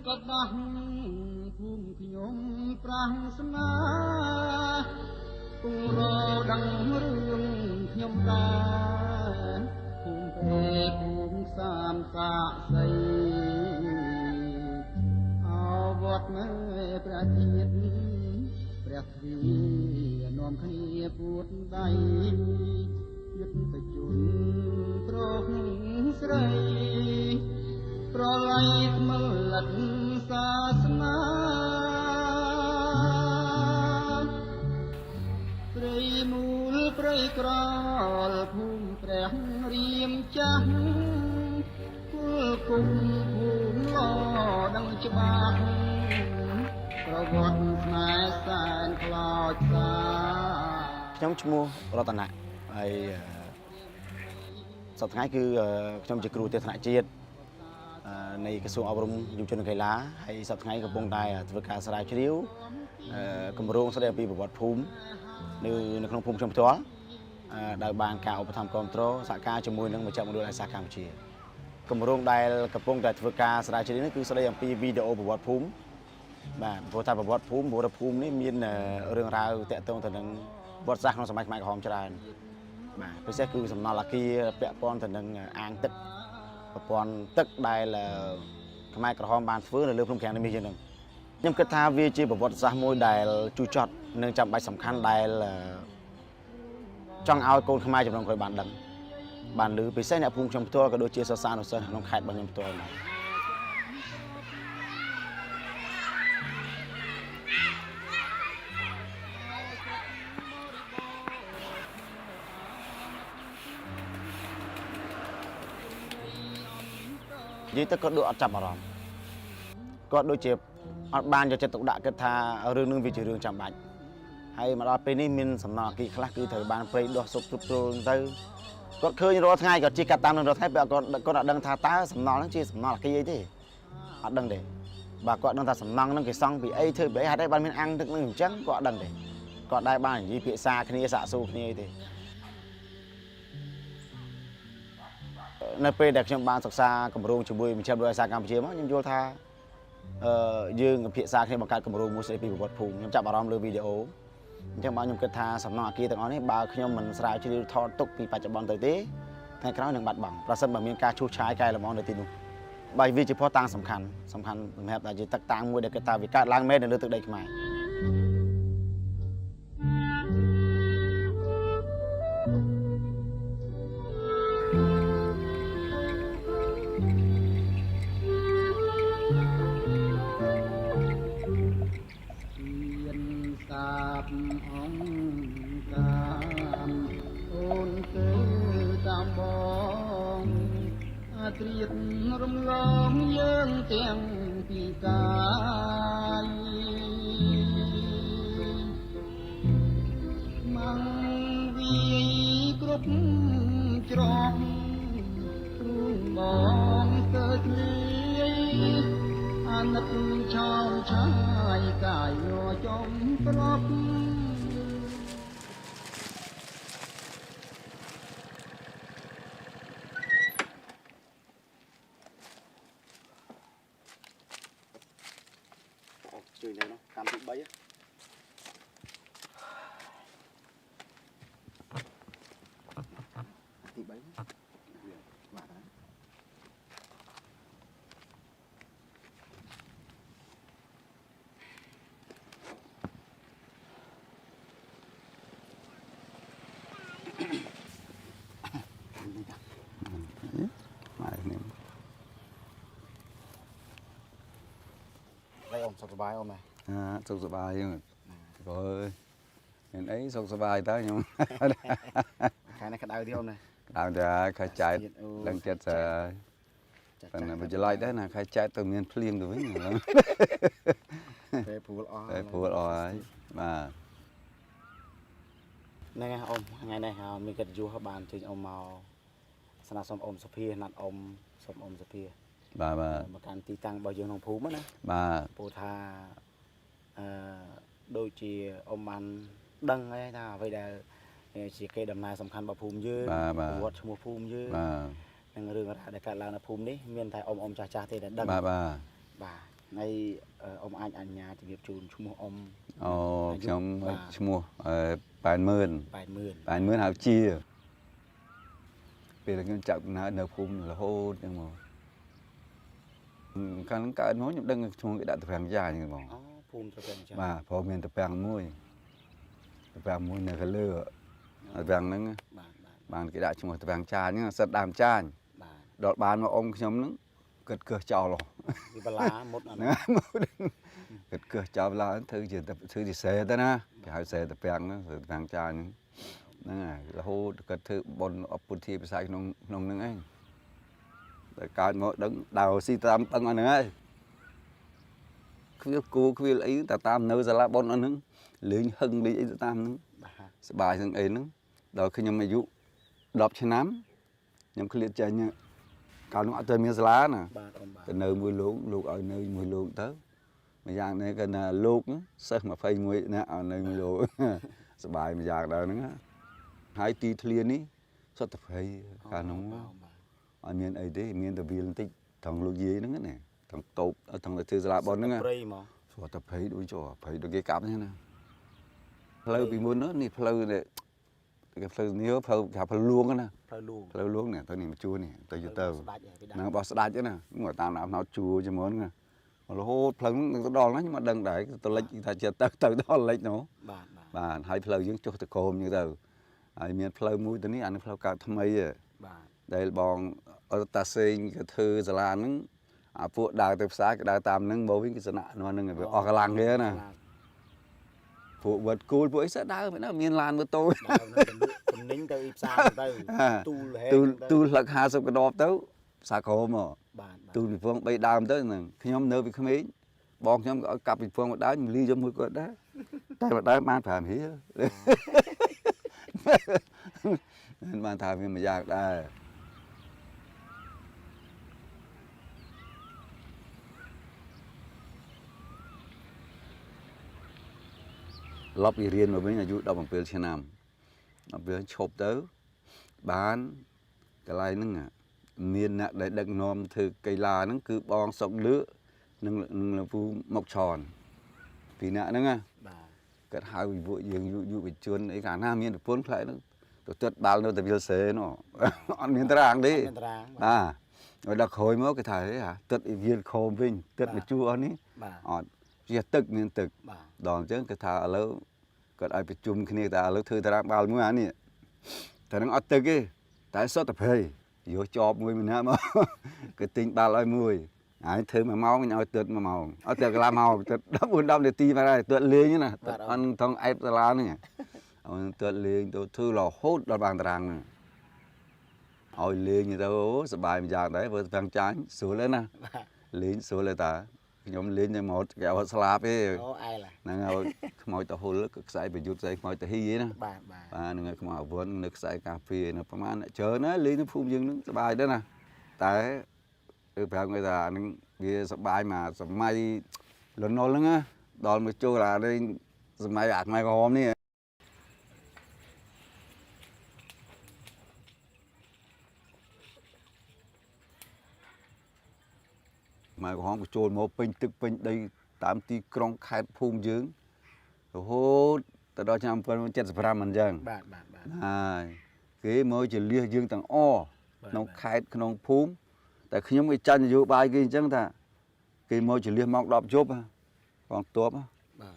ក៏ដោះភូមិខ្ញុំប្រាំងស្នាគូរដឹងរឿងខ្ញុំដែរភូមិពេលភូមិសាមសាកសីអវត្តមើព្រះធាតុព្រះទ្វីនាំគ្នាពួតដៃយុទ្ធប្រជុំប្រងស្រីប្រឡ័យថ្មិលិតសាសនាព្រៃមូលព្រៃក្រលភូមិព្រះរៀមចាស់គុលគុំភូមិឡដឹងច្បាស់ប្រវត្តិស្នេហ៍សែនខ្លោចសាខ្ញុំឈ្មោះរតនៈហើយសប្តាហ៍ថ្ងៃគឺខ្ញុំជាគ្រូទេសថ្នាក់ជាតិនៃក្រសួងអប់រំយុវជននិងកីឡាហើយសប្តាហ៍ថ្ងៃកំពុងតែធ្វើការស្រាវជ្រាវគម្រោងស្ដីអំពីប្រវត្តិភូមិនៅក្នុងភូមិខ្ញុំផ្ទាល់ដោយបានការឧបត្ថម្ភគ្រប់គ្រងសហការជាមួយនឹងមជ្ឈមណ្ឌលឯកសារកម្ពុជាគម្រោងដែលកំពុងតែធ្វើការស្រាវជ្រាវនេះគឺស្ដីអំពីវីដេអូប្រវត្តិភូមិបាទព្រោះថាប្រវត្តិភូមិនេះមានរឿងរ៉ាវតាក់ទងទៅនឹងវត្តសាស្ត្រក្នុងសម័យខ្មែរក្រហមច្រើនបាទពិសេសគឺសំណល់អគារពាក់ព័ន្ធទៅនឹងអាងទឹកប្រព័ន្ធទឹកដែលខ្មែរក្រហមបានធ្វើនៅលើភ្នំក្រាំងនេះមានហ្នឹងខ្ញុំគិតថាវាជាប្រវត្តិសាស្ត្រមួយដែលជូរចត់និងចាំបាច់សំខាន់ដែលចង់ឲ្យកូនខ្មែរចំនួនក្រោយបានដឹងបានឮពិសេសអ្នកភូមិខ្ញុំផ្ទាល់ក៏ដូចជាសិស្សានុសិស្សក្នុងខេត្តរបស់ខ្ញុំផ្ទាល់ដែរនិយាយទៅគាត់ដូចអត់ចាប់អារម្មណ៍គាត់ដូចជាអត់បានយកចិត្តទុកដាក់គិតថារឿងនឹងវាជារឿងចាំបាច់ហើយមកដល់ពេលនេះមានសំណល់អគារខ្លះគឺត្រូវបានព្រៃដោះសុបគ្រប់គ្រងទៅគាត់ឃើញរាល់ថ្ងៃគាត់ជិះកាត់តាមនឹងរាល់ថ្ងៃពេលគាត់អត់ដឹងថាតើសំណល់ហ្នឹងជាសំណល់អគារអីទេអត់ដឹងទេបាទគាត់ដឹងថាសំណង់ហ្នឹងគេសង់ពីអីធ្វើពីអីហេតុអីបានមានអាំងទឹកនឹងអញ្ចឹងគាត់អត់ដឹងទេគាត់ដែរបាននិយាយភាសាគ្នាសាកសួរគ្នាអីទេនៅពេលដែលខ្ញុំបានសិក្សាគម្រោងជាមួយមជ្ឈមណ្ឌលឯកសារកម្ពុជាមកខ្ញុំយល់ថាយើងពិភាក្សាគ្នាបង្កើតគម្រោងមួយស្ដីពីប្រវត្តិភូមិខ្ញុំចាប់អារម្មណ៍លើវីដេអូអញ្ចឹងខ្ញុំគិតថាសំណង់អគារទាំងអស់នេះបើខ្ញុំមិនស្រាវជ្រាវថតទុកពីបច្ចុប្បន្នទៅទេថ្ងៃក្រោយនឹងបាត់បង់ប្រសិនបើមានការឈូសឆាយកែលម្អនៅទីនោះបើវាជាភស្តុតាងសំខាន់សម្រាប់តែជាទឹកតាំងមួយដែលគិតថាវាកើតឡើងមែននៅលើទឹកដីខ្មែរត្រៀតរំលងយើងទាំងពីកាយម៉ងវាយគ្រប់ច្រកទ្រូងបងកើតលាយអាណិតឆោមឆាយកាយយកចំប្រប់ជួយនៅនោះកម្មទី3ទី3បាទហើយសុខសប្បាយអូនមែនសុខសប្បាយហ្នឹងព្រោះមានអីសុខសប្បាយតើខ្ញុំខែនេះក្តៅទៀតអូនណាក្តៅតែខែចែកដឹងចិត្តប៉ុន្តែវិទ្យាល័យដែរណាខែចែកទៅមានភ្លៀងទៅវិញពេលព្រួលអស់ហើយបាទហ្នឹងហើយអូនថ្ងៃនេះមានកិត្តិយសបានជិះអូនមកស្នើសុំអូនសុភាណាត់អូនសុំអូនសុភាបាទមកកាន់ទីតាំងរបស់យើងក្នុងភូមិណាបាទព្រោះថាដូចជាអ៊ំបានដឹងហើយថាអ្វីដែលជាគេដំណើរសំខាន់របស់ភូមិយើងប្រវត្តិឈ្មោះភូមិយើងនិងរឿងរ៉ាវដែលកើតឡើងនៅភូមិនេះមានតែអ៊ំចាស់ទេដែលដឹងបាទបាទ នៃអ៊ំអាចអញ្ញាជំរាបជូនឈ្មោះអ៊ំ អូខ្ញុំ បាទ ឈ្មោះ80,000 80,000 ហៅជាពេលខ្ញុំចាប់កំណើតនៅភូមិរហូតចឹងមកកាលហ្នឹងកើតមកខ្ញុំដឹងឈ្មោះគេដាក់ទៅ5យ៉ាងហ្នឹងបង អូភូមិទៅពេលអញ្ចឹង បាទព្រោះមានទៅ5មួយនៅខាងលើ5ហ្នឹង បាទបាទ បានគេដាក់ឈ្មោះទៅ5ចាញហ្នឹងសិតដើមចាញ បាទ ដល់បានមកអ៊ំខ្ញុំហ្នឹងគិតកើសចោលហ៎ ពីបលាមុតអា ណាគិតកើសចោលឡើយធ្វើជាសេទៅណាគេហៅសេទៅ5ហ្នឹង5ចាញហ្នឹងហើយរហូតគាត់ធ្វើបុណ្យអពុទ្ធាពិសាក្នុងហ្នឹងឯងតែកើតមកដឹងដើរស៊ីតាមបឹងអស់ហ្នឹងហើយគ្វាលអីតែតាមនៅសាលាបុណ្យអស់ហ្នឹងលេងហឹងលេងអីទៅតាមហ្នឹង បាទ សบายហ្នឹងអីហ្នឹងដល់ខ្ញុំអាយុ10ឆ្នាំខ្ញុំឃ្លាតចេញកាលនោះអត់ទៅមានសាលាណា បាទអ៊ំបាទ ទៅនៅមួយលោកឲ្យនៅមួយលោកទៅម្យ៉ាងនេះគឺថាលោកសិស្ស21នាក់ឲ្យនៅមួយលោក សบายម្យ៉ាងដែរហ្នឹងហើយទីធ្លានេះសុទ្ធតែព្រៃកាលនោះអត់មានអីទេមានតែវាលបន្តិចថងលោកយាយហ្នឹងណាថងតូបថងទៅធ្វើសាលាបុណ្យហ្នឹង ព្រៃមក សុទ្ធតែព្រៃដូចចុះព្រៃដូចគេកាប់ហ្នឹងណាផ្លូវពីមុននេះផ្លូវនេះគេផ្លូវនេះផ្លូវគេផ្លូវលួងណា ផ្លូវលួង ផ្លូវលួងនេះទៅនេះមកជួនេះទៅយទៅ ស្ដាច់ហើយពីដើម ហ្នឹងបោះស្ដាច់ណាមកតាមដើមណោតជួជាមួយហ្នឹងរហូតផ្លូវហ្នឹងទៅដល់ណាខ្ញុំអត់ដឹងដែរទៅលិចថាចិត្តទៅដល់លិចនោះ បាទបាទ បាទហើយផ្លូវយើងចុះទៅកោមហ្នឹងទៅហើយមានផ្លូវមួយទៅនេះអានេះផ្លូវកើតថ្មី បាទ ដែលបងអត់តាសេងគេធ្វើសាលាហ្នឹងអាពួកដើរទៅផ្សារគេដើរតាមហ្នឹងមកវិញគេស្នាក់នោះហ្នឹងវាអស់កម្លាំងគេណាពួកវត្តគូលពួកអីសើដើរមិនណាមានឡានម៉ូតូ ដើរនៅទំនិញទៅផ្សារទៅទូលហេ ទូលលឹក50កដបទៅផ្សារក្រមមក បាទ ទូលពីភង3ដើមទៅហ្នឹងខ្ញុំនៅពីក្មេងបងខ្ញុំក៏ឲ្យកាប់ពីភងមួយដើមលីយកមួយគាត់ដែរតែមួយដើមបាន5រៀលមិនបានថាវាមួយយ៉ាងដែរឡប់ពីរៀនមកវិញអាយុ17ឆ្នាំដល់វាឈប់ទៅបានកន្លែងហ្នឹងមានអ្នកដែលដឹកនាំធ្វើកីឡាហ្នឹងគឺបងសុកលឿនិងលោកពូមកឆនពីអ្នកហ្នឹងណា បាទ គាត់ហៅពីពួកយើងយុវជនអីកាលណាមានប្រពន្ធខ្លះហ្នឹងទៅទឹកបាល់នៅតែវិលសេនោះអត់មានតារាងទេ មានតារាង បាទដល់ក្រោយមកគេថាហេទឹកវិលខោមវិញទឹកមកជួអស់នេះ បាទ អត់ជាទឹកមានទឹក បាទ ដល់អញ្ចឹងគេថាឥឡូវគាត់ឲ្យប្រជុំគ្នាតែឥឡូវធ្វើតារាងបាល់មួយអានេះតែនឹងអត់ទឹកទេតែសុទ្ធតែព្រៃយកចប់មួយម្នាក់មកគេទិញបាល់ឲ្យមួយហើយធ្វើ1ម៉ោងឲ្យទឹក1ម៉ោងអត់ទឹកកន្លះម៉ោងទឹក14-10នាទីមកហើយទឹកលេងណាទឹកអន់ថងអែបសាលាហ្នឹងអត់ទឹកលេងទៅធ្វើរហូតដល់បានតារាងហ្នឹងឲ្យលេងទៅសប្បាយម្យ៉ាងដែរធ្វើទាំងចាញ់ស្រួលហើយណាលេងស្រួលហើយតាខ្ញុំលេងតែមកគេអត់ស្លាប់ទេ អូអែល ហ្នឹងហើយខ្មោចទៅហុលខ្សែប្រយុទ្ធខ្សែខ្មោចទៅហ៊ីណា បាទបាទ បាទហ្នឹងហើយខ្មោចអវ័ននៅខ្សែការពារនៅប្រហែលច្រើនណាលេងនៅភូមិយើងហ្នឹងសប្បាយដែរណាតែគឺប្រាប់គេថាហ្នឹងវាសប្បាយមកសម័យលន់នល់ហ្នឹងណាដល់មកចូលអានេះសម័យអាខ្មែរក្រហមនេះខ្មែរក្រហមក៏ចូលមកពេញទឹកពេញដីតាមទីក្រុងខេត្តភូមិយើងរហូតទៅដល់ឆ្នាំ1975អញ្ចឹង បាទបាទបាទ ហើយគេមកជាលះយើងទាំងអក្នុងខេត្តក្នុងភូមិតែខ្ញុំគេចាញ់នយោបាយគេអញ្ចឹងថាគេមកជាលះម៉ោង10យប់កងទ័ព បាទ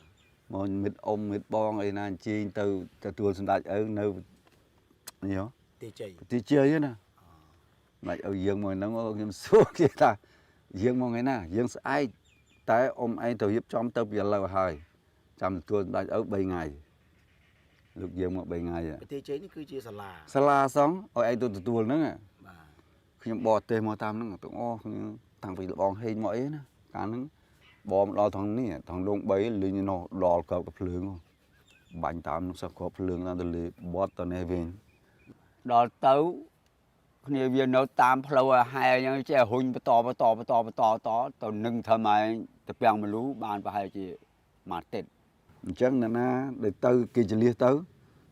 មកមិត្តអ៊ំមិត្តបងអីណាអញ្ជើញទៅទទួលសម្ដេចឪនៅនេះហ៎ ទីជ័យ ទីជ័យណាមិនឲ្យយើងមកហ្នឹងខ្ញុំសួរគេថាយើងមកថ្ងៃណាយើងស្អែកតែអ៊ំឯងទៅរៀបចំទៅពីឥឡូវហើយចាំទទួលសម្ដេចឪ3ថ្ងៃលោកយើងមក3ថ្ងៃ ទីជ័យនេះគឺជាសាលា សាលាសងឲ្យឯងទៅទទួលហ្នឹង បាទ ខ្ញុំបរទេសមកតាមហ្នឹងទាំងអស់ខ្ញុំតាំងពីបងហេងមកអីណាកាលហ្នឹងបងមកដល់ថងនេះថងលង3លេងនោះដល់ក្របកភ្លើងបាញ់តាមនោះសោះក្របភ្លើងតាមទៅលេបត់ទៅនេះវិញ ដល់ទៅគ្នាវានៅតាមផ្លូវហែអញ្ចឹងចេះរុញបន្តទៅនឹងធ្វើមកទៅពាំងមលូបានប្រហែលជាមួយទឹក អញ្ចឹងអ្នកណាដែលទៅគេចលះទៅ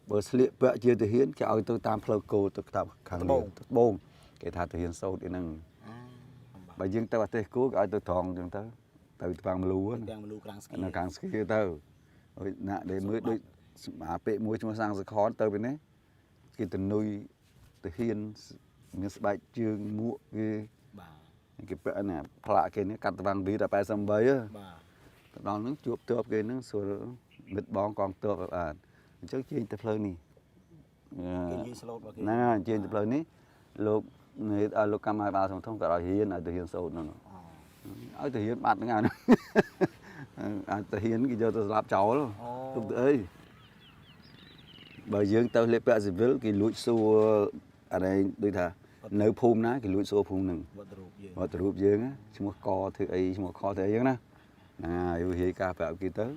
បើស្លៀកពាក់ជាទាហានគេឲ្យទៅតាមផ្លូវគោទៅខាងត្បូងគេថាទាហានសោតឯហ្នឹងបើយើងទៅប្រទេសគូគេឲ្យទៅត្រង់អញ្ចឹងទៅ ទៅតាំងមលូ ទាំងមលូក្រាំងស្គី នៅខាងស្គីទៅហើយណាដែលមើលដូចអាពេកមួយឈ្មោះសាំងសខនទៅពីនេះគេទៅនុយទៅហ៊ានមានស្បែកជើងមួកគេ បាទ គេពាក់ណាផ្លាកគេនេះកាត់តាំង V88 បាទ ទៅដល់ហ្នឹងជួបទ័ពគេហ្នឹងសួរមិត្តបងកងទ័ពបានអញ្ចឹងជើញទៅផ្លូវនេះ គេយីស្លូតរបស់គេ ណាជើញទៅផ្លូវនេះលោកលោកកម្មាភិបាលសំធំក៏ឲ្យហ៊ានទៅហ៊ានសូត្រហ្នឹងឲ្យទៅហ៊ានបាត់ហ្នឹងអាអាចទៅហ៊ានគេយកទៅស្លាប់ចោលទុកទៅអីបើយើងទៅលេខពាក់ស៊ីវិលគេលួចសួរអានេះដូចថានៅភូមិណាគេលួចសួរភូមិហ្នឹង វត្តរូបយើង វត្តរូបយើងឈ្មោះកធ្វើអីឈ្មោះខធ្វើអីហ្នឹងណាយូរហេការប្រាប់គេទៅ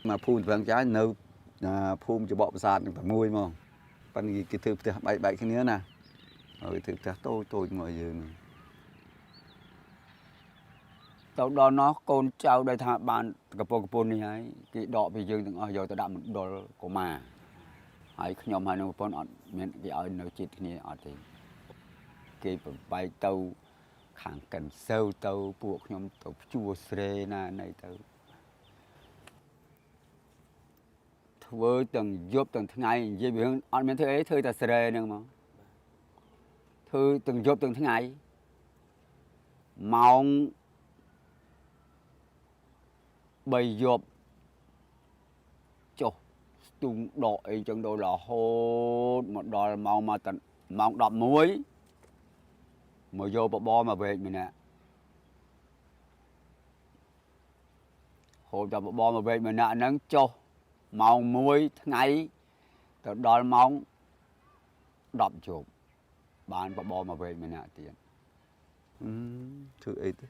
មកភូមិប្រឹងចាយនៅភូមិច្បក់ប្រាសាទនឹងតែមួយហ្មងប៉ិនគេធ្វើផ្ទះបែកគ្នាណាហើយធ្វើផ្ទះតូចមកយើង ទៅដល់នោះកូនចៅដែលថាបានកពកនេះហើយគេដកពីយើងទាំងអស់យកទៅដាក់មណ្ឌលកុមារហើយខ្ញុំហើយនឹងប្រពន្ធអត់មានគេឲ្យនៅចិត្តគ្នាអត់ទេគេប្របែកទៅខាងកិនសើទៅពួកខ្ញុំទៅជួស្រែណាណីទៅធ្វើទាំងយប់ទាំងថ្ងៃនិយាយរឿងអត់មានធ្វើអីធ្វើតែស្រែហ្នឹងមកធ្វើទាំងយប់ទាំងថ្ងៃម៉ោង 3 យប់ចុះស្ទុងដកអីចឹងដល់រហូតមកដល់ម៉ោងមកតម៉ោង 11 មកយកបបមកវែកម្នាក់ហូតដល់បបមកវែកម្នាក់ហ្នឹងចុះម៉ោង 1 ថ្ងៃទៅដល់ម៉ោង 10 យប់បានបបមកវែកម្នាក់ទៀត ធ្វើអីទៅ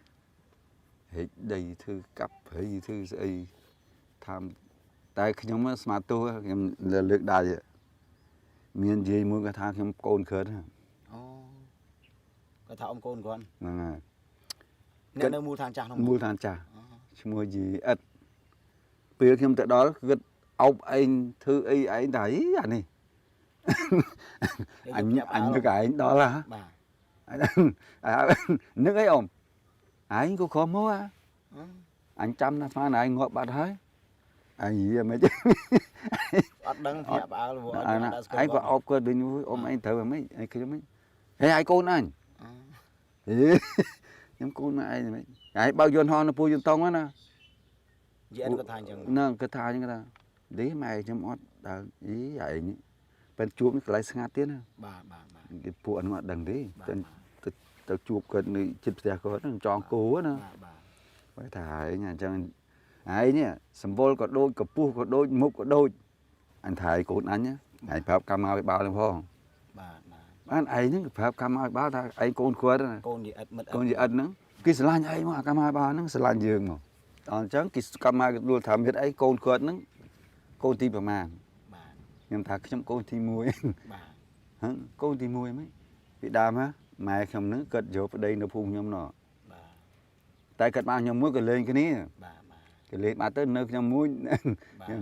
ហេតុដីធ្វើកាប់ព្រៃធ្វើស្អីថាតែខ្ញុំស្មាតទោះខ្ញុំលើកដៃមាននិយាយមួយគាត់ថាខ្ញុំកូនក្រិត អូគាត់ថាអ៊ំកូនគាត់ ហ្នឹងហើយ អ្នកនៅមូលដ្ឋានចាស់នោះ មូលដ្ឋានចាស់ឈ្មោះយីអិតពេលខ្ញុំទៅដល់គាត់អោបឯងធ្វើអីឯងតែអានេះអញនឹកឯងដល់ហ៎ បាទ នឹកអីអ៊ំឯងក៏ខំមកអញចាំណាស្មានឯងងាប់បាត់ហើយអញយីមិន អត់ដឹងភ្នាក់ផ្អើលព្រោះអត់ដឹងស្គាល់ ឯងក៏អោបគាត់វិញអ៊ំឯងត្រូវហ្មងឯងខ្ញុំហេឯងកូនអញខ្ញុំកូនមកឯងហ្មងឯងបើកយន្តហោះនៅពូយន្តតង់ណា យីអត់គាត់ថាអញ្ចឹង ហ្នឹងគាត់ថាអញ្ចឹងថាឌីម៉ែខ្ញុំអត់ដល់យីឯងពេលជួបកន្លែងស្ងាត់ទៀតណា បាទបាទ គេពួកអត់ដឹងទេទៅជួបគាត់នៅជិតផ្ទះគាត់ហ្នឹងចងគោណា បាទ បើថាឯងអញ្ចឹងឯងនេះសម្បុរក៏ដូចកពុះក៏ដូចមុខក៏ដូចអញថាឯងកូនអញឯងប្រាប់កម្មាភិបាលហ្នឹងផង បាទ បានឯងហ្នឹងប្រាប់កម្មាភិបាលថាឯងកូនគាត់ កូនយីអិតមិត្ត កូនយីអិតហ្នឹងគេស្រឡាញ់ឯងមកអាកម្មាភិបាលហ្នឹងស្រឡាញ់យើងមកអញ្ចឹងគេកម្មាគេដួលថាមិត្តអីកូនគាត់ហ្នឹងកូនទីប្រមាណ បាទ ខ្ញុំថាខ្ញុំកូនទី1 បាទ ហ្នឹងកូនទី1ហ្មងពីដើមហ៎ម៉ែខ្ញុំហ្នឹងគាត់យកប្តីនៅភូមិខ្ញុំណោះ បាទ តែគាត់បានខ្ញុំមួយក៏លេងគ្នា បាទ គេលេងបាត់ទៅនៅខ្ញុំមួយ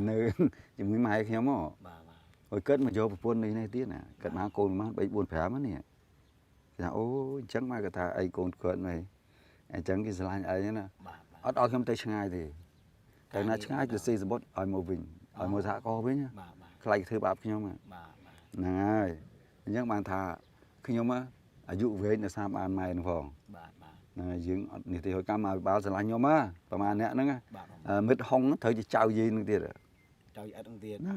នៅជាមួយម៉ែខ្ញុំហ៎ បាទ ហើយគាត់មកយកប្រពន្ធនេះទៀតណាគាត់មកកូនមក3 4 5ហ្នឹងនេះគេថាអូអញ្ចឹងមកគាត់ថាអីកូនគាត់ហ្នឹងអញ្ចឹងគេស្រឡាញ់អីណា បាទ អត់ឲ្យខ្ញុំទៅឆ្ងាយទេតែណាឆ្ងាយទៅស៊ីសមុទ្រឲ្យមកវិញឲ្យមកសហគមន៍វិញ បាទ ខ្លាចធ្វើបាបខ្ញុំ បាទ ហ្នឹងហើយអញ្ចឹងបានថាខ្ញុំអាយុវែងនៅសាបានម៉ែនឹងផង បាទ ហ្នឹងហើយយើងអត់នេះទេឲ្យកម្មាភិបាលស្រឡាញ់ខ្ញុំប្រហែលអ្នកហ្នឹង បាទ មិត្តហុងត្រូវជាចៅយាយនឹងទៀត ចៅយីអិតនឹងទៀត ហ្នឹង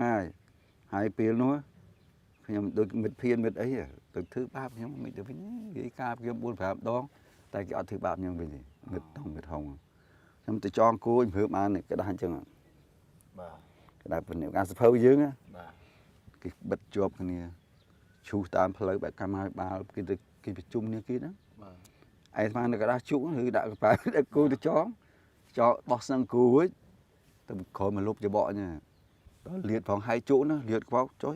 ហើយពេលនោះខ្ញុំដូចមិត្តភៀនមិត្តអីទៅធ្វើបាបខ្ញុំមិនទៅវិញនិយាយការខ្ញុំ4 5ដងតែគេអត់ធ្វើបាបខ្ញុំវិញទេមិត្តហុងខ្ញុំទៅចងគួរព្រឺបានក្តាស់អញ្ចឹង បាទ ក្តាស់ពីការសភៅយើង បាទ គេបិទជាប់គ្នាឈូសតាមផ្លូវបែបកម្មាភិបាលគេប្រជុំគ្នាគេហ្នឹង បាទ ឯស្មាននៅក្តាស់ជក់ឬដាក់កប៉ាល់ដាក់គូទៅចងបោះស្នឹងគូរួចទៅក្រោយមកលុបច្បកញ៉ាដល់លៀតផងហើយជក់ណាលៀតខ្វោកចុយ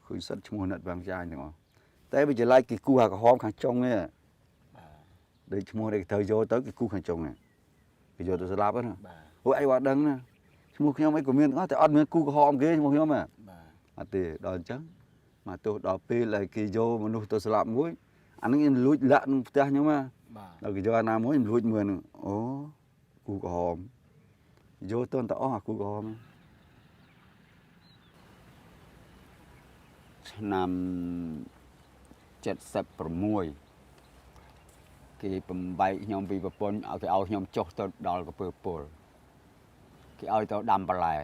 ឃើញសិតឈ្មោះណាត់បាំងចាញទាំងអស់តែវាចលែកគេគូអាក្រហមខាងចុងនេះ បាទ ដូចឈ្មោះនេះត្រូវយកទៅគេគូខាងចុងនេះគេយកទៅស្លាប់ណា បាទ ពួកឯងអត់ដឹងណាឈ្មោះខ្ញុំអីក៏មានទាំងអស់តែអត់មានគូក្រហមគេឈ្មោះខ្ញុំ បាទ អត់ទេដល់អញ្ចឹងមកទោះដល់ពេលដែលគេយកមនុស្សទៅស្លាប់មួយអានឹងលួចលាក់ក្នុងផ្ទះខ្ញុំ ដល់គេយកអាណាមួយលួចមើលនឹងអូគូក្រហមយកតន់តអស់អាគូក្រហមឆ្នាំ76គេបំបែកខ្ញុំពីប្រពន្ធឲ្យគេឲ្យខ្ញុំចុះទៅដល់កពើពលគេឲ្យទៅដាំបន្លែ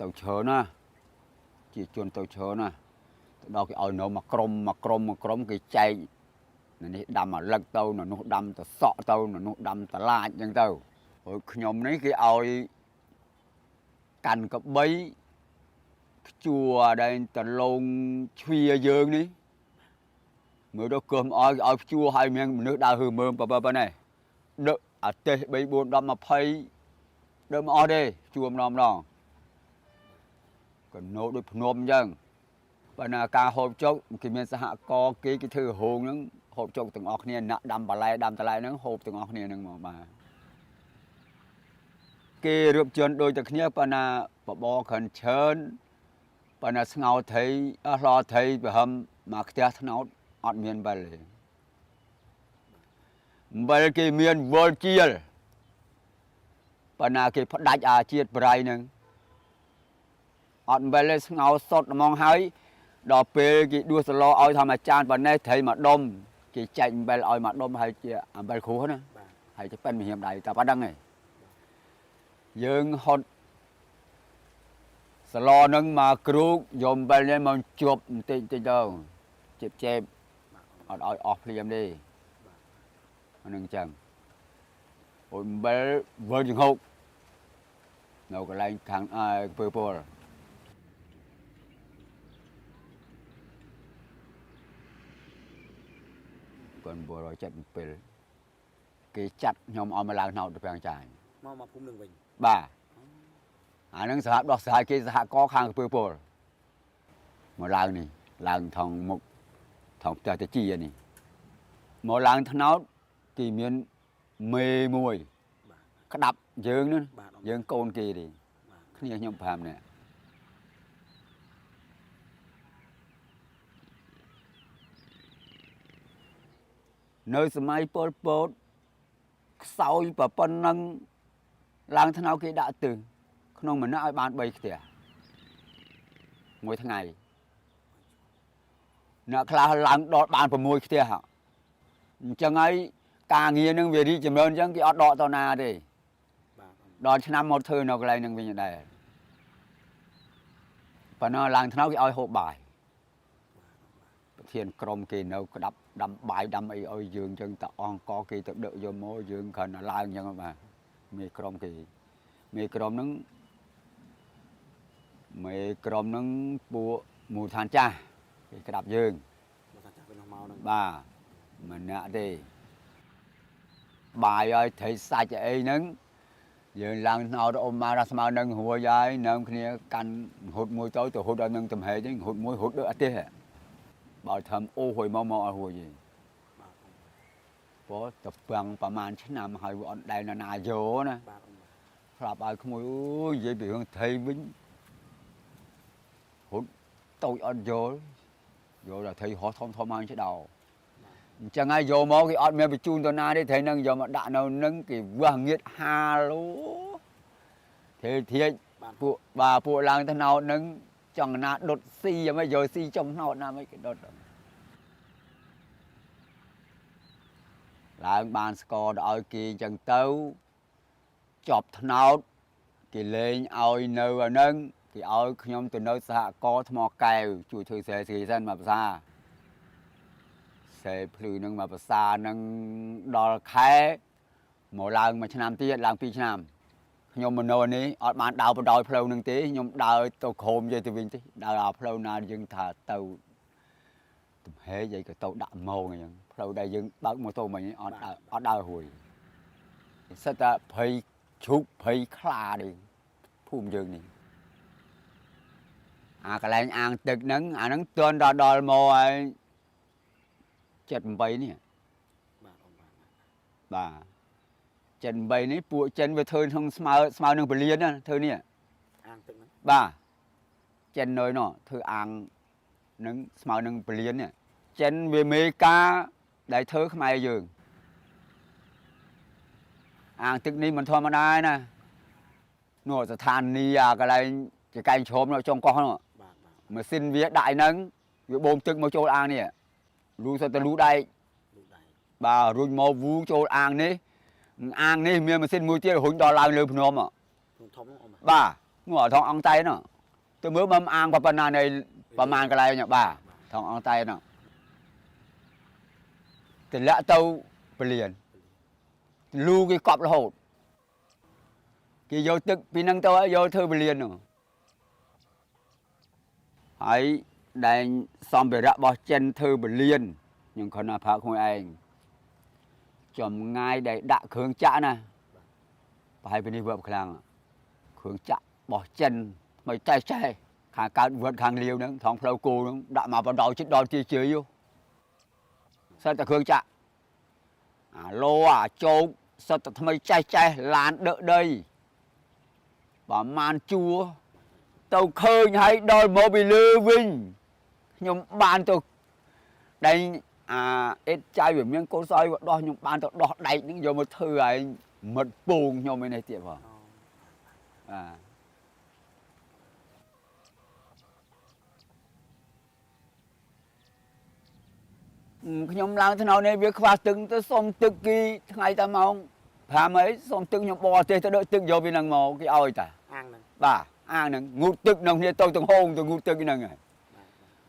ទៅឈើណាជាជនទៅឈើណាទៅដល់គេឲ្យនៅមកក្រុមគេចែកនេះដាំអាលឹកទៅនោះដាំតសក់ទៅនោះដាំតឡាចអញ្ចឹងទៅហើយខ្ញុំនេះគេឲ្យកាន់កបីខ្ជួដែលតលងជ្វាយើងនេះមើលទៅគឹមឲ្យខ្ជួឲ្យមានមនុស្សដើរហឺមើលប៉ុណ្ណេះដឹកអាទេស3 4 10 20ដើមអស់ទេជួម្ដងក៏ណូដូចភ្នំអញ្ចឹងបើណាការហូបចុកគេមានសហករណ៍គេធ្វើរោងហ្នឹងហូបចុកទាំងអស់គ្នាណាក់ដាំបន្លែដាំតឡៃហ្នឹងហូបទាំងអស់គ្នាហ្នឹងមកបាទគេរៀបជន់ដូចតែគ្នាបើណាបបរក្រិនច្រើនបើណាស្ងោថៃឡថៃប្រហែលមកផ្ទះថ្នោតអត់មានបែលទេបែលគេមានវល់ជាលបើណាគេផ្ដាច់អាជាតិប្រៃហ្នឹងអត់បែលទេស្ងោសុតហ្មងហើយដល់ពេលគេដួសសឡឲ្យថាមួយចានប៉ុណ្ណេះត្រីមួយដុំគេចែកអំបិលឲ្យមួយដុំហើយជាអំបិលគ្រួណាហើយទៅប៉ិនមហៀមដៃតែប៉ុណ្្នឹងឯងយើងហត់សឡនឹងមកគ្រូកយកអំបិលនេះមកជប់បន្តិចទៅចេបអត់ឲ្យអស់ភ្លាមទេអានឹងអញ្ចឹងអូអំបិលវិលចង្ហុកនៅកន្លែងខាងពើពល1977គេចាត់ខ្ញុំឲ្យមកឡើងថ្នោតទៅប្រាំងចាយមកភូមិនឹងវិញបាទអានឹងសហដោះស្រាយគេសហកខាងពើពលមកឡើងនេះឡើងថងមុខថងផ្ទះតាជីនេះមកឡើងថ្នោតគេមានមេមួយក្តាប់យើងនោះយើងកូនគេទេគ្នាខ្ញុំ5នាក់នៅសម័យពលពតខ្សោយប៉ុណ្ណឹងឡើងថ្នោតគេដាក់ទិសក្នុងម្នាក់ឲ្យបាន3ផ្ទះមួយថ្ងៃអ្នកខ្លះឡើងដល់បាន6ផ្ទះអញ្ចឹងហើយការងារនឹងវារីចម្រើនអញ្ចឹងគេអត់ដកតណាទេដល់ឆ្នាំមកធ្វើនៅកន្លែងនឹងវិញដែរប៉ុន្តែឡើងថ្នោតគេឲ្យហូបបាយប្រធានក្រុមគេនៅក្តាប់ដាំបាយដាំអីឲ្យយើងអញ្ចឹងតអង្គគេទៅដឹកយកមកយើងគ្រាន់តែឡើងអញ្ចឹងបាទមេក្រុមគេមេក្រុមហ្នឹងពួកមូលដ្ឋានចាស់គេក្តាប់យើងមូលដ្ឋានចាស់ពេលនោះមកហ្នឹងបាទមិនណាក់ទេបាយឲ្យត្រីសាច់អីហ្នឹងយើងឡើងថ្នោតអ៊ំមកដល់ស្មើនឹងរួចហើយនៅគ្នាកាន់ហូតមួយទៅហូតដល់នឹងទំហែកហ្នឹងហូតមួយហូតដូចអត់ទេបើធ្វើអូហួយមកអត់ហួយទេព្រោះតពាំងប្រហែលឆ្នាំហើយវាអត់ដែលណាយោណាស្លាប់ឲ្យក្មួយអូយនិយាយពីរឿងត្រីវិញហូតតូចអត់យល់ដល់ត្រីហោះធំហើយឆ្ដោអញ្ចឹងហើយយកមកគេអត់មានបញ្ជូនទៅណាទេត្រីនឹងយកមកដាក់នៅនឹងគេវាស់ងៀតហាឡូទេធាចពួកឡើងថ្នោតនឹងចង់ណាដុតស៊ីយ៉ាងម៉េចយកស៊ីចំថ្នោតណាមិនគេដុតឡើងបានស្គរទៅឲ្យគេអញ្ចឹងទៅចប់ថ្នោតគេលេងឲ្យនៅអាហ្នឹងគេឲ្យខ្ញុំទៅនៅសហករណ៍ថ្មកែវជួយធ្វើស្រែស្រីសិនមកភាសាសេភ្លឺនឹងមកភាសានឹងដល់ខែមកឡើងមួយឆ្នាំទៀតឡើង2ឆ្នាំខ្ញុំមកនៅនេះអត់បានដើរបដោយផ្លូវនឹងទេខ្ញុំដើរទៅក្រោមយាយទៅវិញទេដើរផ្លូវណាយើងថាទៅទំហែកយាយក៏ទៅដាក់ម៉ោងអញ្ចឹងផ្លូវដែលយើងបើកម៉ូតូមិញអត់ដើររួយសិតតែភ័យឈុកភ័យខ្លាទេភូមិយើងនេះអាកន្លែងអាងទឹកហ្នឹងអាហ្នឹងទន់ដល់មកហើយ78នេះបាទ78នេះពួកចិនវាធ្វើក្នុងស្មើនឹងពលានណាធ្វើនេះអាងទឹកហ្នឹងបាទចិននៅនោះធ្វើអាងនឹងស្មើនឹងពលាននេះចិនវាមេការ đại thơ Khmer dương ăn tức ní mình thôi mà đai nè nồiจะทานนี่อะไรจะไก่ชมเราจงก้อนเนาะมาสิ้นเวียđại nâng việc bồnตึกมาโจลอ่างเนี่ยรู้สัตรู้ได้บ่ารุ่นมอวูโจลอ่างนี่เมียมาสิ้นมือเตี้ยหุ่นดอลลาร์เลยพนมอ่ะบ่างัวทองอังไตเนาะตัวเมื่อมันอ่างประมาณในประมาณอะไรเนี่ยบ่าทองอังไตเนาะแต่ละเต้าเปลี่ยนลูกกอบละโหดกี่โยตึกปีนังตัวโยเธอไปเรียนเนาะไอ้ได้ซ้อมไประบอเจนเธอไปเรียนยังคนอาภาของเองจอมง่ายได้ด่าเครื่องจ้านะไปเป็นนี่เวิร์บครั้งเครื่องจ้าบอเจนไม่ใจขาการเวิร์ดขางเลี้ยวนึงท้องเพลากูนึงด่ามาบอลดาวชิดดอนเฉยอยู่สัตว์เครื่องจ้าโลโจกสัตว์ทำไมใจลานเดอะเดยbà man chua tao khơi hay đôi mô bị lư vinh nhưng ban tao đây ít trai về miếng cô soi đo nhưng ban tao đo đầy những giờ một thư ấy mật buồn nhưng mà này tiệm vào nhóm lang thế nào này việc khoa từng tới xong tức kỳ ngày ta mong phá mấy xong tức nhóm bò tê ta đợi tức vô vì năng mò cái oi ta bà ăn nè ngủ tức nông này tôi từng hôn tôi ngủ tức cái này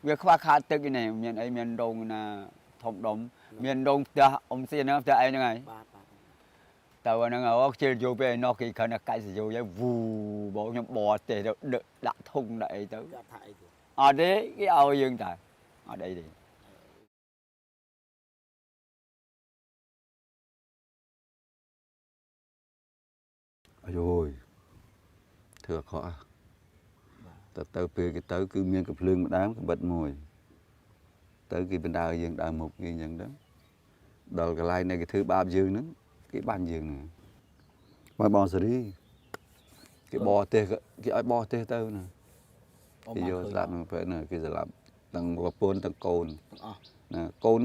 việc khoa khá tức cái này miền ấy miền đông là thông đồng miền đông ta ông xin nó ta ấy như này tao nó ở chơi vô về nó cái khả năng cái gì vô vậy vù bộ nhóm bò tê đợi đã thùng đại tới ở đấy cái oi dương ta ở đây đi rồi thừa khó tao về cái tới cứ miên cái lương một đám cái bật mùi tới cái bên đào dương đào một cái nhận đó đầu cái lai này cái thứ ba dương nữa cái ban dương này mà bò xử đi cái bò tê cái bò tê tao nè thì vô làm phải nè cái giờ làm tầng bò pôn tầng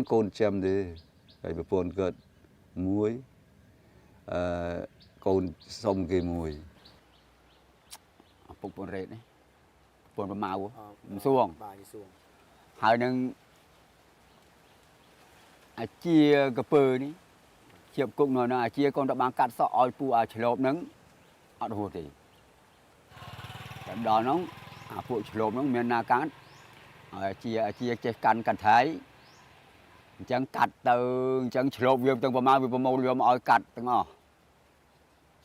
cồn chém đi cái bò pôn gật muối cồn xong cái mùi phục bồn rệt đấy bồn màu xuồng hai nâng chia cái bờ đi chia cục nó chia con đã bán cắt sọ oi pu chlop nâng ở hồ thì đó nó phụ chlop nó miền na cán chia cắn thái chẳng cắt từ chẳng chlop việc từng bờ màu việc oi cắt từng ngò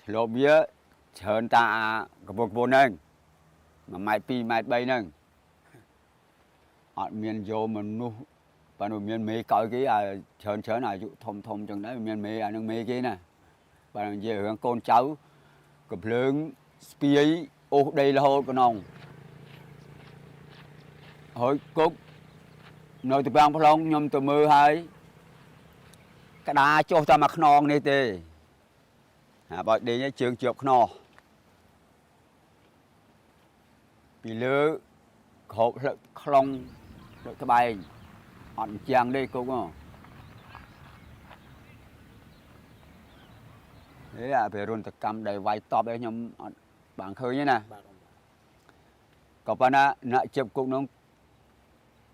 chlop vía chơn ta cái bồn nâng mà mai pi mai bay nâng ở miền vô mình nu và nó miền mỹ coi cái chơn này dụ thông chừng đấy miền mỹ nước mỹ kia nè và về hướng con cháu cái lớn spy ô đây là hồ của nòng hồi cúc nơi từ bang phong nhom từ mưa hay cái đá cho ta mặc non này tê bọn đi nhá trường chụp nò bị lỡ hộp không được cái bài hòn chàng đây cô không thế là về luôn thực cầm đầy vài top đây nhóm bạn khơi như nè có bạn nãy chụp cũng nó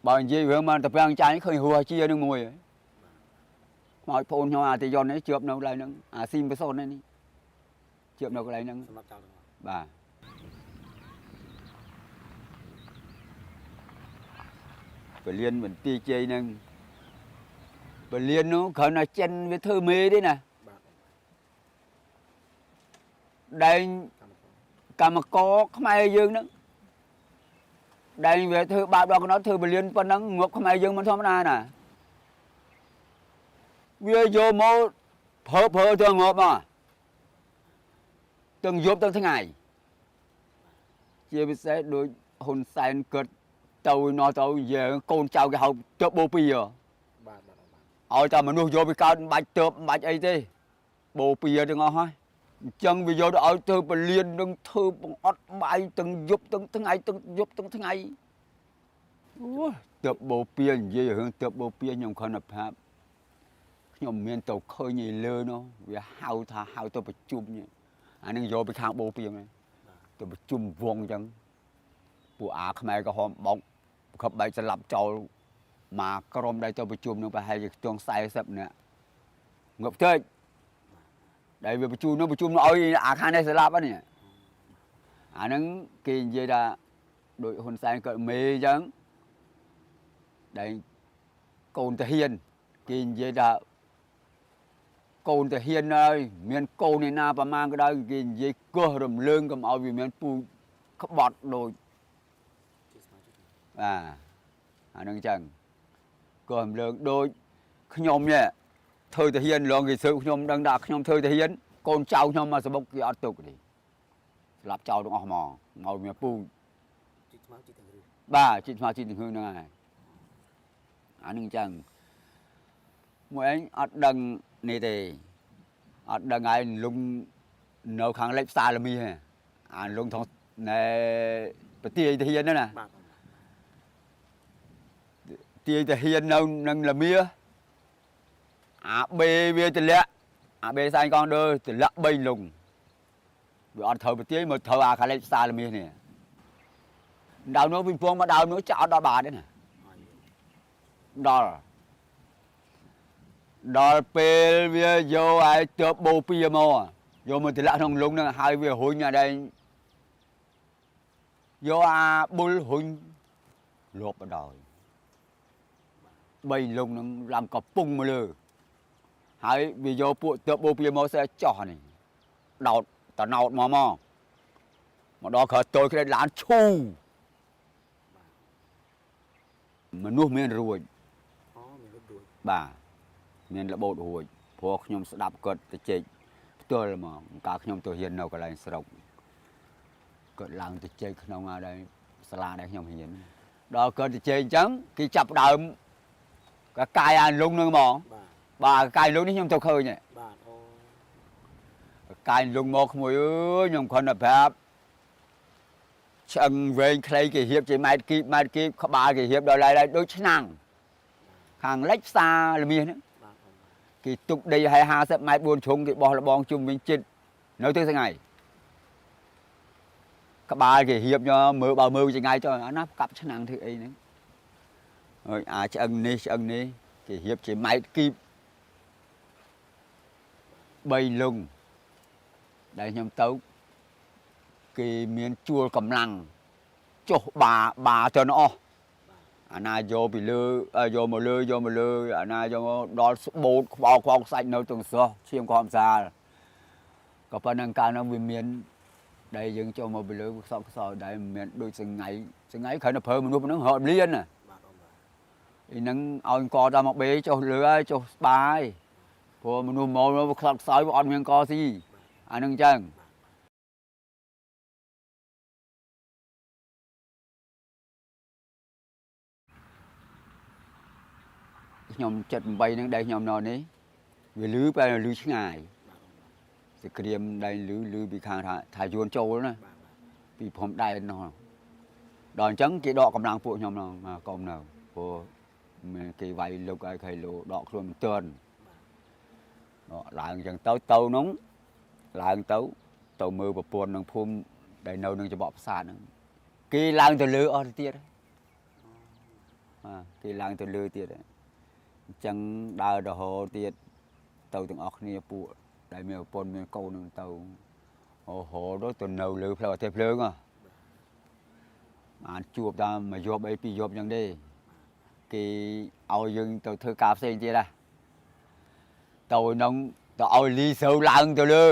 bao nhiêu hướng mà tập ăn trái khơi hùa chia nước mùi mọi phone nhau thì do đấy chụp đâu lại nó sim với son này chụp đâu lại nó bà Bà Liên mình ti chơi nâng Bà Liên nó khởi là chân với thơ mê đấy nè đây cả mà có không ai dương nữa đây về thơ ba đó nó thơ Bà Liên con nó ngược không ai dương mình không ai nè bây giờ mô phở thường ngọt mà từng giúp từng thế ngày chia với sẽ đối hồn xanh cực tôi nói tôi về con cháu cái hậu chớp bồ pì à ở ta mà nuôi vô bị cao bạch chớp bạch ấy thế bồ pì đừng ngon thôi chân vì vô đó ở tôi Bà Liên đừng thơ bằng ót bay từng giúp từng ngày từng giúp từng ngày chớp bồ pì gì hướng chớp bồ pì nhung không hợp pháp ខ្ញុំមានទៅឃើញឯលើនោះវាហៅថាហៅទៅប្រជុំអានឹងយកไปខាងបូពីហ្នឹងទៅប្រជុំវងអញ្ចឹងពួកអាខ្មែរក្រហមបោកខប់បែកស្លាប់ចោលមកក្រុមដែលទៅប្រជុំនឹងប្រហែលជាខ្ទង់40នាក់ងប់តិចដែលវាប្រជុំនោះឲ្យអាខាងនេះស្លាប់ហ្នឹងអាហ្នឹងគេនិយាយថាដូចហ៊ុនសែនក៏មេអញ្ចឹងដែលកូនតាហ៊ានគេនិយាយថាកូនតាហ៊ានហើយមានកូនឯណាប្រមាណក៏ដោយគេនិយាយកោះរំលើងកុំឲ្យវាមានពូក្បត់ដូចអាហ្នឹងអញ្ចឹងកោះរំលើងដូចខ្ញុំនេះធ្វើតាហ៊ានឡងគេសើខ្ញុំដឹងថាខ្ញុំធ្វើតាហ៊ានកូនចៅខ្ញុំមកសបុកគេអត់ទុកទេស្លាប់ចោលទាំងអស់ហ្មងមកមានពូជីកស្មៅជីកទាំងរឿងបាទជីកស្មៅជីកទាំងរឿងហ្នឹងហើយអាហ្នឹងអញ្ចឹងមួយឯងអត់ដឹងនេះទេអត់ដឹងហើយលុងនៅខាងលិចផ្សារលមីអាលុងថងណែប្រទាយតាហ៊ានហ្នឹងណាទាយតាហ៊ាននៅនឹងលមីអាបេវាទម្លាក់អាបេសាញ់កងដើទម្លាក់3លុងវាអត់ត្រូវប្រទាយមកត្រូវអាខាងលិចផ្សារលមីនេះដើមនោះវិញពងមកដើមនោះចាក់អត់ដល់បាតទេណាដល់ពេលវាយកឲ្យទៅបូពីមកយកមកទម្លាក់ក្នុងលុងហ្នឹងហើយវារុញអាដែរយកអាបុលរុញលបបដោយ3លុងហ្នឹងឡើងកំពុងមកលើហើយវាយកពួកទៅបូពីមកស្អែចោះនេះដោតតណោតមកដល់ក្រោយតូចគេឡានឈូមនុស្សមានរួចបាទមានរបូតរួចព្រោះខ្ញុំស្ដាប់គាត់ទៅជែកផ្ទាល់ហ្មងកាលខ្ញុំទៅរៀននៅកន្លែងស្រុកគាត់ឡើងទៅជែកក្នុងអាដែរសាលាដែលខ្ញុំរៀនដល់គាត់ទៅជែកអញ្ចឹងគេចាប់ដើមក៏កាយអាលុងនឹងហ្មងបាទកាយលុងនេះខ្ញុំទៅឃើញហ៎បាទអូកាយលុងមកក្មួយអើយខ្ញុំគ្រាន់តែប្រាប់ឆ្អឹងវែងខ្លីគេរៀបជាម៉ែត្រគីបក្បាលគេរៀបដល់ឡើយដូចឆ្នាំងខាងលិចផ្សារលមាសហ្នឹងគេទុកដីឲ្យ50ម៉ែត្រ4ជ្រុងគេបោះលបងជុំវិញចិត្តនៅទៅថ្ងៃក្បាលគេរៀបយកមើលចង្អាយចុះអាណាកាប់ឆ្នាំងធ្វើអីហ្នឹងអើយអាឆ្អឹងនេះគេរៀបជាម៉ែត្រគីប3លុងដែលខ្ញុំទៅគេមានជួលកម្លាំងចុះបាទៅអស់អាណាយកពីលើយកមកលើអាណាយកមកដល់ស្បូតខ្វល់ខ្សាច់នៅទាំងស្រស់ឈាមខំសាលក៏ប៉ុណ្ណឹងកាលនោះវាមានដែលយើងចូលមកពីលើខ្សោយដែលមិនមែនដូចសងៃគ្រាន់តែប្រើមនុស្សហ្នឹងរត់លៀនណាអីហ្នឹងឲ្យកតាមមកបេចុះលើហើយចុះស្បាយព្រោះមនុស្សមកខ្សត់ខ្សោយវាអត់មានកស៊ីអាហ្នឹងអញ្ចឹងខ្ញុំ78ហ្នឹងដែលខ្ញុំនៅនេះវាលឺបែរលឺឆ្ងាយសក្រាមដែលលឺពីខាងថាយួនចូលណាពីព្រំដែននោះដល់អញ្ចឹងគេដកកម្លាំងពួកខ្ញុំមកកុំនៅព្រោះមានគេវាយលុកឲ្យខៃឡូដកខ្លួនមិនទាន់ឡើងអញ្ចឹងទៅនោះឡើងទៅមើលប្រពន្ធនឹងភូមិដែលនៅនឹងច្បក់ផ្សារហ្នឹងគេឡើងទៅលើអស់ទៀតគេឡើងទៅលើទៀតអញ្ចឹងដើរទៅហោទៀតទៅទាំងអស់គ្នាពួកដែលមានប្រពន្ធមានកូននឹងទៅអូហោទៅនៅលើផ្លូវអធិភ្លើងបានជួបតាមមួយយប់អីពីរយប់អញ្ចឹងទេគេឲ្យយើងទៅធ្វើការផ្សេងទៀតទៅនឹងទៅឲ្យលីស្រូវឡើងទៅលើ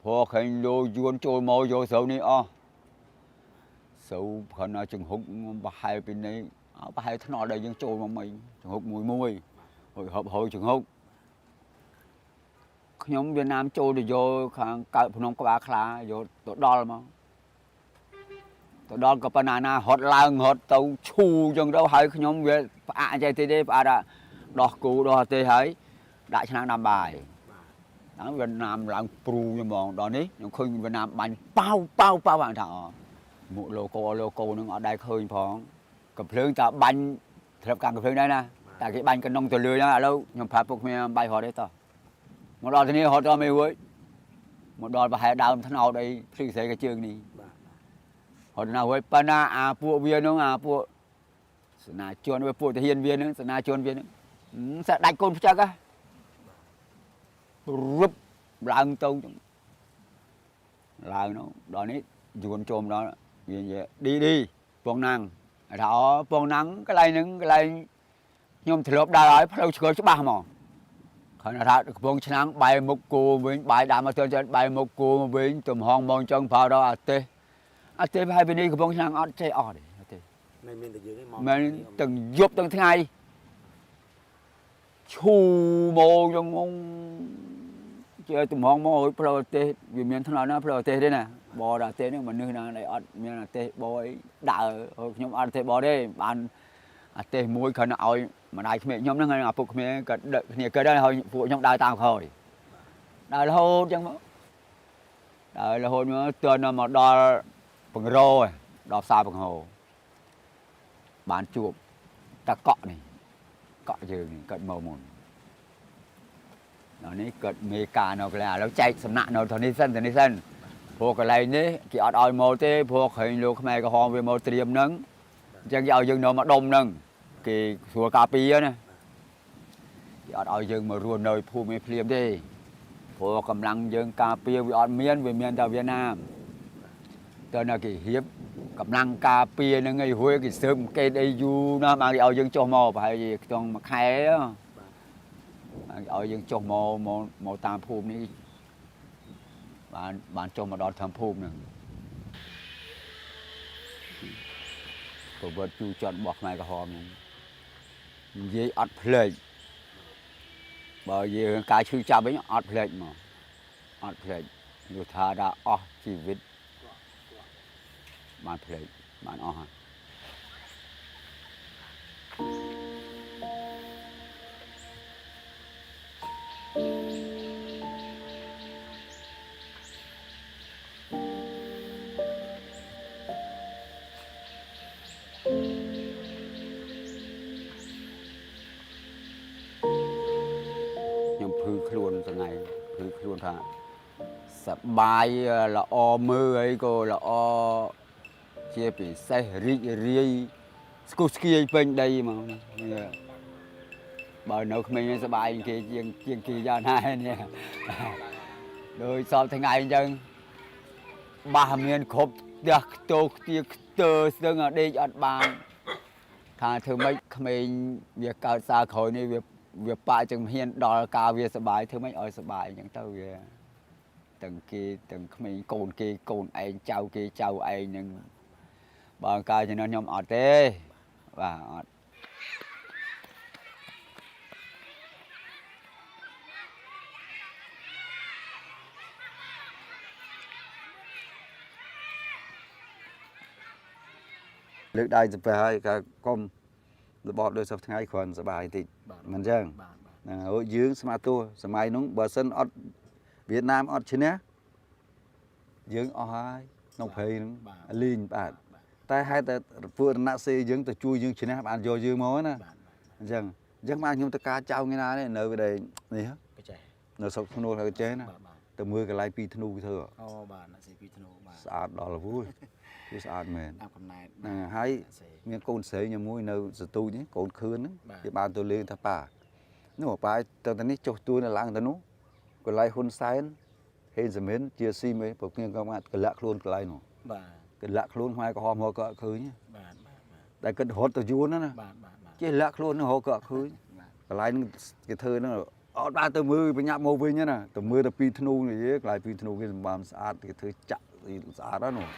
ព្រោះឃើញលោយួនចូលមកយកស្រូវនេះអស់ស្រូវគ្រាន់តែចង្ហុកប្រហែលពីនេះប្រហែលថ្នល់ដែលយើងចូលមកមិនចង្ហុកមួយហើយចង្ហុកខ្ញុំវៀតណាមចូលទៅយកខាងកើតភ្នំក្បាលខ្លាយកទៅដល់មកទៅដល់ក៏ប៉ុណ្ណាហត់ឡើងហត់ទៅឈូអញ្ចឹងទៅហើយខ្ញុំវាផ្អាកចេះទេផ្អាកដោះគូដោះទេហើយដាក់ឆ្នាំងដាំបាយដល់វៀតណាមឡើងព្រូហ្មងដល់នេះខ្ញុំឃើញវៀតណាមបាញ់ប៉ៅបានថាមុខឡូកូនឹងអត់ដែរឃើញផងកំភ្លើងតែបាញ់ធ្លាប់កាន់កំភ្លើងដែរណា តែគេបាញ់កណ្ដុងទៅលឿនឥឡូវខ្ញុំប្រាប់ពួកគ្នាបាយរត់ទេតមកដល់ទីនេះរត់ដល់មេរួយមកដល់ប្រហែលដើមថ្នោតអីភ្លឺស្រីក៏ជើងនេះរត់ណារួយប៉ុន្តែអាពួកវានោះអាពួកសនាជនវាពួកទាហានវានឹងសនាជនវានឹងសាក់ដាច់កូនផ្ចឹកហ៎រឹបឡើងទៅឡើងនោះដល់នេះយួនចូលដល់វាឌីពងណាំងថាអូពងណាំងកន្លែងហ្នឹងកន្លែងខ្ញុំធ្លាប់ដើរឲ្យផ្លូវឆ្កល់ច្បាស់ហ្មងគាត់ថាកំពង់ឆ្នាំងបែរមុខគោវិញបែរដើមមកទៅបែរមុខគោមកវិញទំហងមកចង់ប្រើដល់អាទេសហើយពេលនេះកំពង់ឆ្នាំងអត់ចេះអត់ទេមិនមានតែយើងទេមកមិនទាំងយប់ទាំងថ្ងៃឈូមកយ៉ាងងងជាទំហងមកឲ្យផ្លូវទេសវាមានថ្នល់ណាផ្លូវទេសទេណាបរដល់ទេសនេះមនុស្សណាដែលអត់មានអាទេសបរអីដើរខ្ញុំអត់ទេសបរទេបានអាទេសមួយគ្រាន់តែឲ្យម្ដាយក្មេងខ្ញុំហ្នឹងអាពុកក្មេងក៏ដឹកគ្នាក៏ដែរហើយពួកខ្ញុំដើរតាមក្រោយដើររហូតចឹងមកដើររហូតមកទន់មកដល់បង្រោដល់ផ្សារបង្រោបានជួបតាកក់នេះកក់យើងនេះគាត់មកមុននេះគាត់មេការនៅកន្លែងឥឡូវចែកសំណាក់នៅទៅនេះសិនព្រោះកន្លែងនេះគេអត់ឲ្យមកទេព្រោះក្រែងលោកខ្មែរក្រហមវាមកត្រៀមហ្នឹងអញ្ចឹងគេឲ្យយើងនៅមកដុំហ្នឹងគេស្រួលការពារណាគេអត់ឲ្យយើងមករស់នៅភូមិភ្លាមទេព្រោះកម្លាំងយើងការពារវាអត់មានវាមានតែវៀតណាមតើនៅគេហៀបកម្លាំងការពារហ្នឹងឯងរួយគេស៊ើបកេតអីយូរណាស់បានគេឲ្យយើងចុះមកប្រហែលជាក្នុងមួយខែឲ្យយើងចុះមកតាមភូមិនេះបានចុះមកដល់តាមភូមិហ្នឹងប្រវត្តិជូរចត់របស់ខ្មែរក្រហមហ្នឹងនិយាយអត់ភ្លេចបើនិយាយរឿងការឈឺចាប់វិញអត់ភ្លេចមកអត់ភ្លេចយល់ថាអស់ជីវិតបានភ្លេចបានអស់ហើយខ្ញុំភឺខ្លួនថ្ងៃភឺខ្លួនថាសបាយល្អមើលអីក៏ល្អជាពិសេសរីករាយស្គុះស្គាយពេញដីមកបើនៅក្មេងសបាយគេជាងគេយ៉ាងណានេះដោយសពថ្ងៃអញ្ចឹងបាសមានគ្រប់ផ្ទះខ្ទោខ្ទាខ្ទើស្ទឹងដេកអត់បានថាធ្វើម៉េចក្មេងវាកើតសារក្រោយនេះវាប៉ាចឹងហ៊ានដល់ការវាសបាយធ្វើម៉េចឲ្យសបាយអញ្ចឹងទៅវាទាំងគេទាំងក្មេងកូនគេកូនឯងចៅគេចៅឯងនឹងបើកាលជំនាន់ខ្ញុំអត់ទេបាទអត់លើកដៃទៅពេលហើយកុំរបបដូចសប្តាហ៍ថ្ងៃគ្រាន់សบายតិចមិនអញ្ចឹងហ្នឹងយើងស្មាតទោះសម័យនោះបើសិនអត់វៀតណាមអត់ឈ្នះយើងអស់ហើយក្នុងព្រៃហ្នឹងលីងបាទតែហេតុតែពួករណសេរីយើងទៅជួយយើងឈ្នះបានយកយើងមកណាអញ្ចឹងបានខ្ញុំទៅការចៅថ្ងៃណានេះនៅវិដេនេះនៅស្រុកធ្នូហើយកចេះណាទៅមើលកន្លែងពីធ្នូធ្វើអូបាទណាសេពីធ្នូបាទស្អាតដល់វូគឺស្អាតមែនតាមកំណែតហ្នឹងហើយមានកូនស្រីញមួយនៅសទូចនេះកូនខឿនហ្នឹងគេបានទៅលេងថាប៉ានោះប៉ាទៅនេះចុះទួនៅឡើងទៅនោះកន្លែងហ៊ុនសែនហេនសាមីនជាស៊ីមេព្រោះគ្នាក៏មកកលាក់ខ្លួនកន្លែងនោះបាទកលាក់ខ្លួនខ្មែរក្រហមរកក៏អត់ឃើញបាទតែគិតរត់ទៅយួនណាបាទចេះលាក់ខ្លួននោះរកក៏អត់ឃើញកន្លែងហ្នឹងគេធ្វើហ្នឹងអត់បានទៅមើលបញ្ញាប់មកវិញណាទៅមើលទៅពីធ្នូនេះកន្លែងពីធ្នូគេសម្បំស្អាតគេធ្វើចាក់ស្អាតហ្នឹងនោះ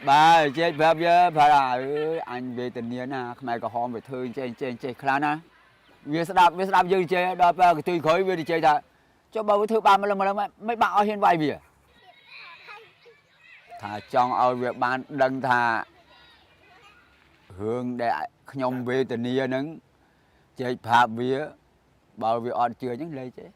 បាទចេះប្រាប់យើថាអញវេទនាណាខ្មែរក្រហមវាធ្វើចេះខ្លាំងណាវាស្ដាប់យើងចេះដល់ពេលកន្ទុយក្រោយវាចេះថាចុះបើវាធ្វើបានម្លឹងមិនបានអស់ហ៊ានវាយវាថាចង់ឲ្យវាបានដឹងថារឿងដែលខ្ញុំវេទនាហ្នឹងចេះប្រាប់វាបើវាអត់ជឿអញ្ចឹងលេចេះ